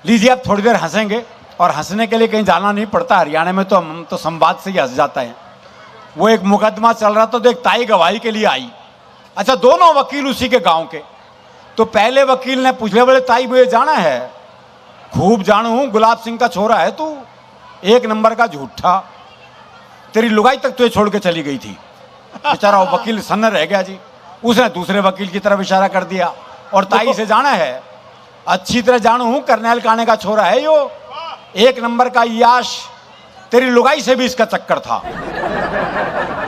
लीजिए आप थोड़ी देर हंसेंगे, और हंसने के लिए कहीं जाना नहीं पड़ता। हरियाणा में तो हम तो संवाद से ही हंस जाता है। वो एक मुकदमा चल रहा था, तो एक ताई गवाही के लिए आई। अच्छा, दोनों वकील उसी के गांव के। तो पहले वकील ने पूछ लिया, बोले ताई मुझे जाना है। खूब जानू हूं, गुलाब सिंह का छोरा है तू, एक नंबर का झूठा, तेरी लुगाई तक तुझे छोड़ के चली गई थी। बेचारा वो वकील सन्न रह गया जी। उसने दूसरे वकील की तरफ इशारा कर दिया, और ताई से जाना है, अच्छी तरह जानू हूं, करनैल काने का छोरा है यो, एक नंबर का याश, तेरी लुगाई से भी इसका चक्कर था।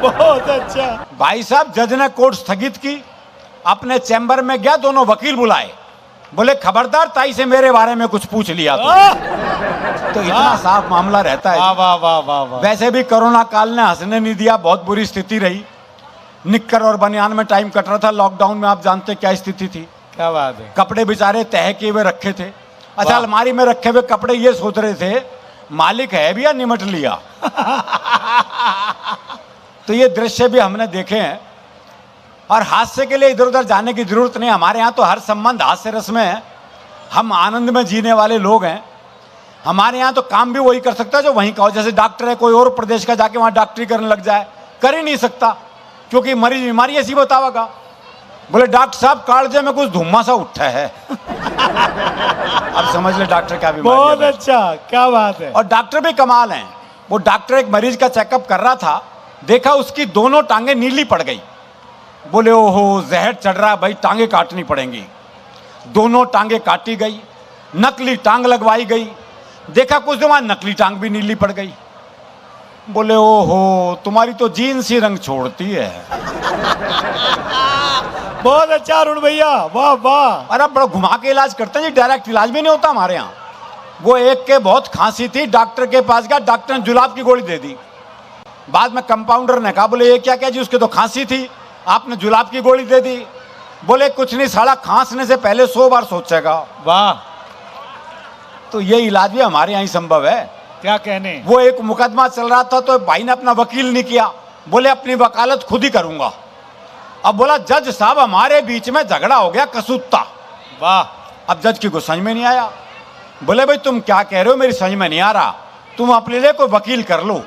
बहुत अच्छा। भाई साहब, जज ने कोर्ट स्थगित की, अपने चैम्बर में गया, दोनों वकील बुलाए, बोले खबरदार ताई से मेरे बारे में कुछ पूछ लिया तो इतना साफ मामला रहता है। वाह वाह वाह वाह वाह। वैसे भी कोरोना काल ने हंसने नहीं दिया, बहुत बुरी स्थिति रही। निक्कर और बनियान में टाइम कट रहा था लॉकडाउन में। आप जानते क्या स्थिति थी। क्या बात है। कपड़े बेचारे तह किए हुए रखे थे। अच्छा, अलमारी में रखे हुए कपड़े ये सोच रहे थे मालिक है भी या निमट लिया। तो ये दृश्य भी हमने देखे हैं। और हास्य के लिए इधर उधर जाने की जरूरत नहीं। हमारे यहाँ तो हर संबंध हास्य रस में है। हम आनंद में जीने वाले लोग हैं। हमारे यहाँ तो काम भी वही कर सकता है जो वहीं का हो। जैसे डॉक्टर है, कोई और प्रदेश का जाके वहाँ डॉक्टरी करने लग जाए, कर ही नहीं सकता, क्योंकि मरीज बीमारी ऐसी बतावेगा। बोले डॉक्टर साहब कालजे में कुछ धुम्मा सा उठा है। अब समझ ले डॉक्टर क्या बीमारी है। बहुत अच्छा, क्या बात है। और डॉक्टर भी कमाल हैं। वो डॉक्टर एक मरीज का चेकअप कर रहा था, देखा उसकी दोनों टांगे नीली पड़ गई। बोले ओहो जहर चढ़ रहा है भाई, टांगे काटनी पड़ेंगी। दोनों टांगे काटी गई, नकली टांग लगवाई गई। देखा कुछ दिन बाद नकली टांग भी नीली पड़ गई। बोले ओहो तुम्हारी तो जीन्स ही रंग छोड़ती है। बहुत अच्छा अरुण भैया, वाह वाह। अरे बड़ा घुमा के इलाज करते हैं जी, डायरेक्ट इलाज भी नहीं होता हमारे यहाँ। वो एक के बहुत खांसी थी, डॉक्टर के पास गया, डॉक्टर ने जुलाब की गोली दे दी। बाद में कंपाउंडर ने कहा, बोले ये क्या क्या जी, उसके तो खांसी थी, आपने जुलाब की गोली दे दी। बोले कुछ नहीं, साला खांसने से पहले 100 बार सोचेगा। वाह। तो ये इलाज भी हमारे यहाँ ही संभव है। क्या कहने। वो एक मुकदमा चल रहा था, तो भाई ने अपना वकील नहीं किया, बोले अपनी वकालत खुद ही करूंगा। अब बोला जज साहब हमारे बीच में झगड़ा हो गया कसूता। वाह। अब जज की को समझ में नहीं आया। बोले भाई तुम क्या कह रहे हो, मेरी समझ में नहीं आ रहा, तुम अपने लिए कोई वकील कर लो।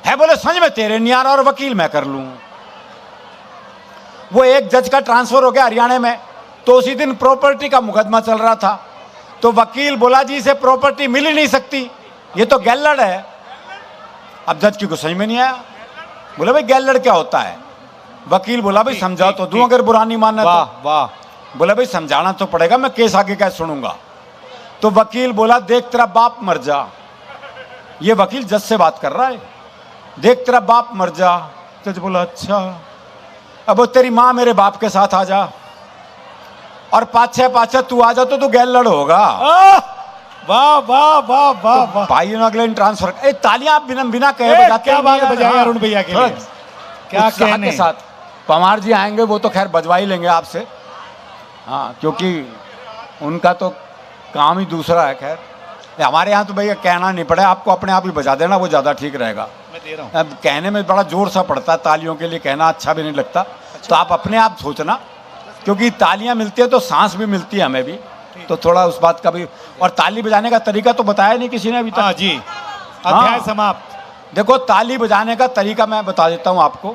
है बोले समझ में तेरे नहीं आ रहा, और वकील मैं कर लूं। वो एक जज का ट्रांसफर हो गया हरियाणा में, तो उसी दिन प्रॉपर्टी का मुकदमा चल रहा था। तो वकील बोला जी इसे प्रॉपर्टी मिल ही नहीं सकती, ये तो गैलड़ है। अब जज की को समझ में नहीं आया। बोले भाई गैलड़ क्या होता है। वकील बोला भाई समझाओ तो दूं, अगर बुरा नहीं मानना वाह तो। वाह। बोला भाई समझाना तो पड़ेगा, मैं केस आगे कैसे सुनूंगा। तो वकील बोला देख तेरा बाप मर जा। ये वकील जज से बात कर रहा है, देख तेरा बाप मर जा। जज बोला अच्छा। अब वो तेरी माँ मेरे बाप के साथ आ जा, और पाछे तू आ जा तो तू गैलड़ होगा। वाह वाह वाह वाह वाह। भाई ने अगले ट्रांसफर, तालियां आप बिना कहे बजाते क्या बात नहीं बजाई यार। अरुण भैया के लिए। क्या उत्साह कहने। के साथ पवार जी आएंगे, वो तो खैर बजवा ही लेंगे आपसे। हाँ, क्योंकि उनका तो काम ही दूसरा है। खैर हमारे यहाँ तो भैया कहना नहीं पड़े, आपको अपने आप ही बजा देना, वो ज़्यादा ठीक रहेगा। मैं दे रहा हूँ। अब कहने में बड़ा जोर सा पड़ता है, तालियों के लिए कहना अच्छा भी नहीं लगता। तो आप अपने आप सोचना, क्योंकि तालियां मिलती है तो सांस भी मिलती है हमें भी, तो थोड़ा उस बात का भी। और ताली बजाने का तरीका तो बताया नहीं किसी ने अभी तक। हाँ जी, अध्याय हाँ। समाप्त। देखो ताली बजाने का तरीका मैं बता देता हूं आपको।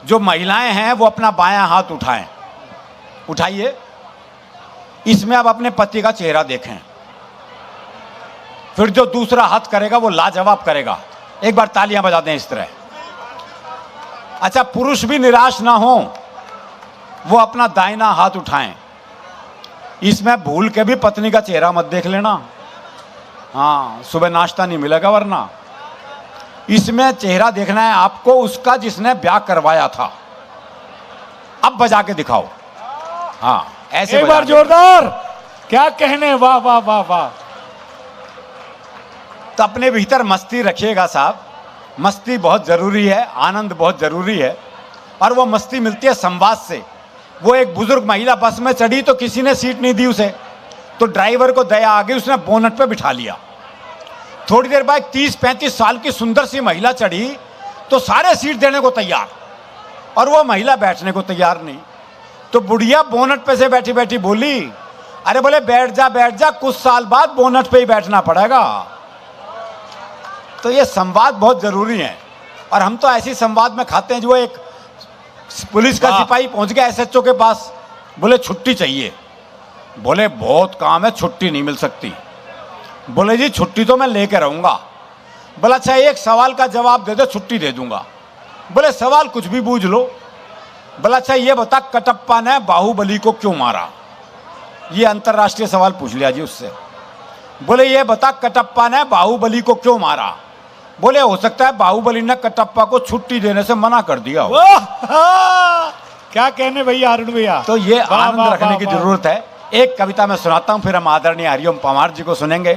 जो महिलाएं हैं वो अपना बायां हाथ उठाएं, उठाइए। इसमें आप अपने पति का चेहरा देखें। फिर जो दूसरा हाथ करेगा वो लाजवाब करेगा। एक बार तालियां बजा दें इस तरह। अच्छा, पुरुष भी निराश ना हो, वो अपना दाहिना हाथ उठाएं। इसमें भूल के भी पत्नी का चेहरा मत देख लेना। हाँ, सुबह नाश्ता नहीं मिलेगा वरना। इसमें चेहरा देखना है आपको उसका जिसने ब्याह करवाया था। अब बजा के दिखाओ। हाँ, ऐसे एक बार जोरदार। क्या कहने, वाह वाह वाह वाह। तो अपने भीतर मस्ती रखिएगा साहब। मस्ती बहुत जरूरी है, आनंद बहुत जरूरी है, और वो मस्ती मिलती है संवाद से। वो एक बुजुर्ग महिला बस में चढ़ी तो किसी ने सीट नहीं दी उसे, तो ड्राइवर को दया आ गई, उसने बोनट पे बिठा लिया। थोड़ी देर बाद 30-35 साल की सुंदर सी महिला चढ़ी तो सारे सीट देने को तैयार, और वो महिला बैठने को तैयार नहीं। तो बुढ़िया बोनट पे से बैठी बैठी बोली, अरे बोले बैठ जा, कुछ साल बाद बोनट पे ही बैठना पड़ेगा। तो ये संवाद बहुत जरूरी है, और हम तो ऐसी संवाद में खाते हैं जो एक पुलिस का सिपाही पहुंच गया एसएचओ के पास, बोले छुट्टी चाहिए। बोले बहुत काम है, छुट्टी नहीं मिल सकती। बोले जी छुट्टी तो मैं लेके रहूंगा। बोला अच्छा एक सवाल का जवाब दे दो, छुट्टी दे दूंगा। बोले सवाल कुछ भी पूछ लो। बोला अच्छा ये बता कटप्पा ने बाहुबली को क्यों मारा? ये अंतरराष्ट्रीय सवाल पूछ लिया जी उससे। बोले ये बता कटप्पा ने बाहुबली को क्यों मारा? बोले हो सकता है बाहुबली ने कटप्पा को छुट्टी देने से मना कर दिया हो। क्या कहने भैया, अरुण भैया। तो ये वाह, आनंद वाह, रखने वाह, की वाह। जरूरत है। एक कविता मैं सुनाता हूं, फिर हम आदरणीय हरिओम पवार जी को सुनेंगे।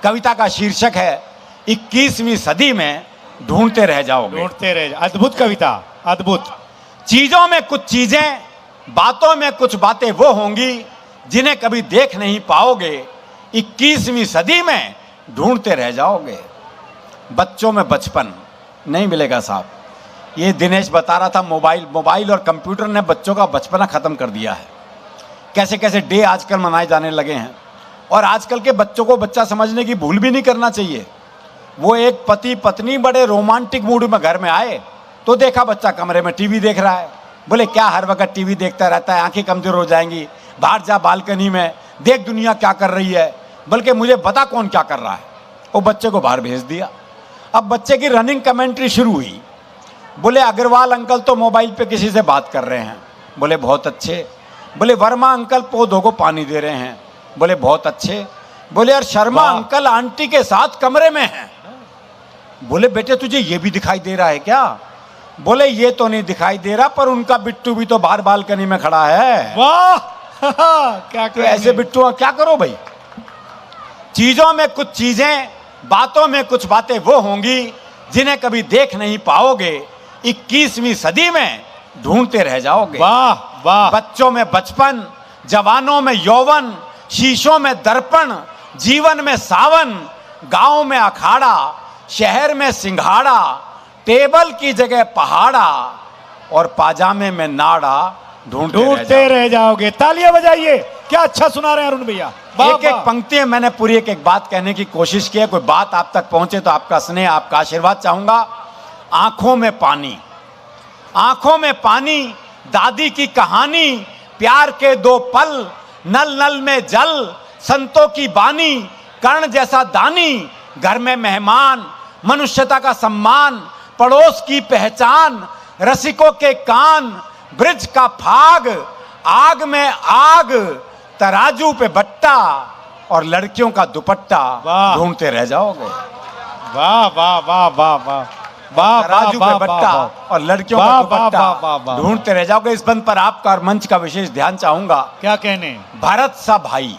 कविता का शीर्षक है 21वीं सदी में ढूंढते रह जाओगे। ढूंढते रह, अद्भुत कविता, अद्भुत। चीजों में कुछ चीजें, बातों में कुछ बातें वो होंगी जिन्हें कभी देख नहीं पाओगे। 21वीं सदी में ढूंढते रह जाओगे। बच्चों में बचपन नहीं मिलेगा साहब। ये दिनेश बता रहा था, मोबाइल और कंप्यूटर ने बच्चों का बचपना खत्म कर दिया है। कैसे कैसे डे आजकल मनाए जाने लगे हैं, और आजकल के बच्चों को बच्चा समझने की भूल भी नहीं करना चाहिए। वो एक पति पत्नी बड़े रोमांटिक मूड में घर में आए तो देखा बच्चा कमरे में टीवी देख रहा है। बोले क्या हर वक्त टीवी देखता रहता है, आंखें कमजोर हो जाएंगी, बाहर जा बालकनी में देख दुनिया क्या कर रही है, बल्कि मुझे बता कौन क्या कर रहा है। वो बच्चे को बाहर भेज दिया। अब बच्चे की रनिंग कमेंट्री शुरू हुई। बोले अग्रवाल अंकल तो मोबाइल पे किसी से बात कर रहे हैं। बोले बहुत अच्छे। बोले वर्मा अंकल पौधों को पानी दे रहे हैं। बोले बहुत अच्छे। बोले यार शर्मा अंकल आंटी के साथ कमरे में हैं। बोले बेटे तुझे ये भी दिखाई दे रहा है क्या? बोले ये तो नहीं दिखाई दे रहा, पर उनका बिट्टू भी तो बाहर बालकनी में खड़ा है। वाह क्या तो ऐसे बिट्टू क्या करो भाई। चीजों में कुछ चीजें, बातों में कुछ बातें वो होंगी जिन्हें कभी देख नहीं पाओगे। 21वीं सदी में ढूंढते रह जाओगे। वाह वाह। बच्चों में बचपन, जवानों में यौवन, शीशों में दर्पण, जीवन में सावन, गांव में अखाड़ा, शहर में सिंघाड़ा, टेबल की जगह पहाड़ा, और पाजामे में नाड़ा। ढूंढते रह जाओगे। तालियां बजाइए, क्या अच्छा सुना रहे हैं अरुण भैया। एक एक पंक्ति में मैंने पूरी एक एक बात कहने की कोशिश की है। कोई बात आप तक पहुंचे तो आपका स्नेह, आपका आशीर्वाद चाहूंगा। आंखों में पानी, आंखों में पानी, दादी की कहानी, प्यार के दो पल, नल नल में जल, संतों की बानी, कर्ण जैसा दानी, घर में मेहमान, मनुष्यता का सम्मान, पड़ोस की पहचान, रसिकों के कान, ब्रिज का फाग, आग में आग, तराजू पे बट्टा, और लड़कियों का दुपट्टा। ढूंढते रह जाओगे। वाह वाह वाह वाह वाह वाह। तराजू पे बट्टा और लड़कियों का दुपट्टा, ढूंढते रह जाओगे। इस बंद पर आपका और मंच का विशेष ध्यान चाहूंगा। क्या कहने? भरत सा भाई,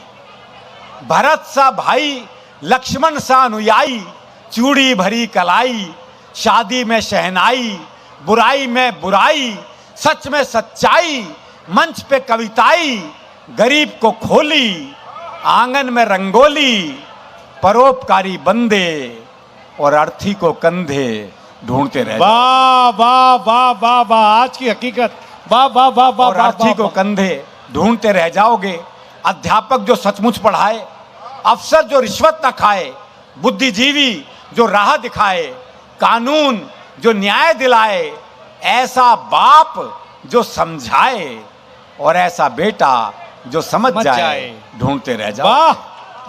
भरत सा भाई, लक्ष्मण सा अनुयायी, चूड़ी भरी कलाई, शादी में शहनाई, बुराई में बुराई, सच में सच्चाई, मंच पे कविताई, गरीब को खोली, आंगन में रंगोली, परोपकारी बंदे, और अर्थी को कंधे। ढूंढते रह वाह वाह वाह वाह वाह। आज की हकीकत। वाह वाह वाह वाह। और अर्थी को कंधे ढूंढते रह जाओगे। अध्यापक जो सचमुच पढ़ाए, अफसर जो रिश्वत न खाए, बुद्धिजीवी जो राह दिखाए, कानून जो न्याय दिलाए, ऐसा बाप जो समझाए, और ऐसा बेटा जो समझ जाए। ढूंढते रह जाओ। वाह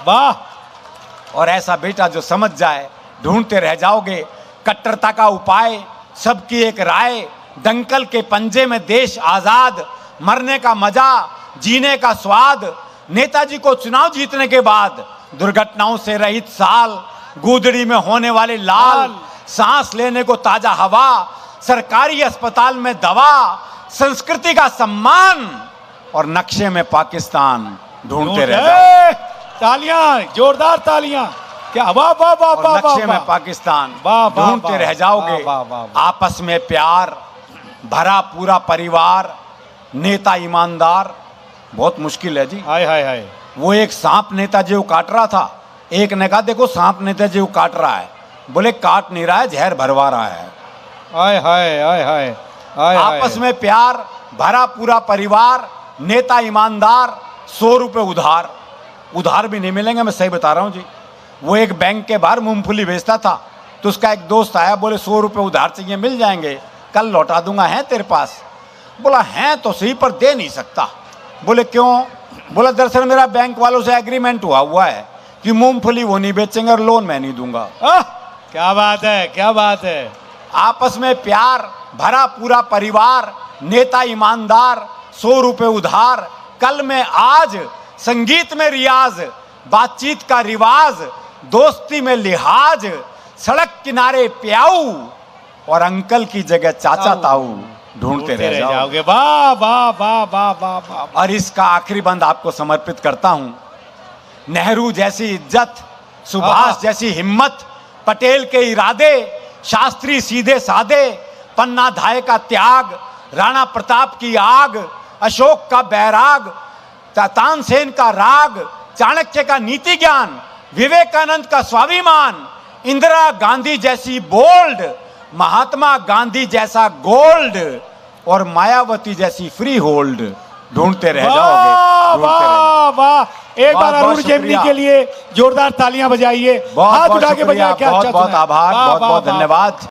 वाह। और ऐसा बेटा जो समझ जाए। ढूंढते रह जाओगे। कट्टरता का उपाय, सबकी एक राय, दंकल के पंजे में देश आजाद, मरने का मजा, जीने का स्वाद, नेताजी को चुनाव जीतने के बाद दुर्घटनाओं से रहित साल, गूदड़ी में होने वाले लाल, सांस लेने को ताजा हवा, सरकारी अस्पताल में दवा, संस्कृति का सम्मान, और नक्शे में पाकिस्तान। ढूंढते रह जाओ। तालियां, जोरदार तालियां। क्या वाह वाह वाह वाह। नक्शे में पाकिस्तान। ढूंढते रह जाओगे। आपस में प्यार, भरा पूरा परिवार, नेता ईमानदार। बहुत मुश्किल है जी। हाय हाय हाय। वो एक सांप नेताजी को काट रहा था। एक ने कहा देखो सांप नेताजी को काट रहा है। बोले काट नहीं रहा है, जहर भरवा रहा है। हाय हाय हाय हाय। आपस में प्यार, भरा पूरा परिवार, नेता ईमानदार, 100 रुपये उधार, उधार भी नहीं मिलेंगे, मैं सही बता रहा हूँ जी। वो एक बैंक के बाहर मूंगफली बेचता था, तो उसका एक दोस्त आया, बोले 100 रुपये उधार चाहिए, मिल जाएंगे, कल लौटा दूंगा, है तेरे पास? बोला हैं तो सही पर दे नहीं सकता। बोले क्यों? बोला दरअसल मेरा बैंक वालों से एग्रीमेंट हुआ है कि मूंगफली वो नहीं बेचेंगे और लोन मैं नहीं दूंगा। क्या बात है, क्या बात है। आपस में प्यार भरा पूरा परिवार, नेता ईमानदार, 100 रुपये उधार, कल में आज, संगीत में रियाज, बातचीत का रिवाज, दोस्ती में लिहाज, सड़क किनारे प्याऊ और अंकल की जगह चाचा ताऊ ढूंढते रह जाओगे। वाह वाह वाह वाह वाह वाह। और इसका आखिरी बंद आपको समर्पित करता हूं। नेहरू जैसी इज्जत, सुभाष जैसी हिम्मत, पटेल के इरादे, शास्त्री सीधे साधे, पन्ना धाय का त्याग, राणा प्रताप की आग, अशोक का बैराग, तानसेन का राग, चाणक्य का नीति ज्ञान, विवेकानंद का स्वाभिमान, इंदिरा गांधी जैसी बोल्ड, महात्मा गांधी जैसा गोल्ड और मायावती जैसी फ्री होल्ड ढूंढते रह जाओगे। वाह वाह। एक बार अरुण जेमनी के लिए जोरदार तालियां बजाइए, हाथ उठा के बजाइए। क्या अच्छा, बहुत आभार, बहुत बहुत धन्यवाद।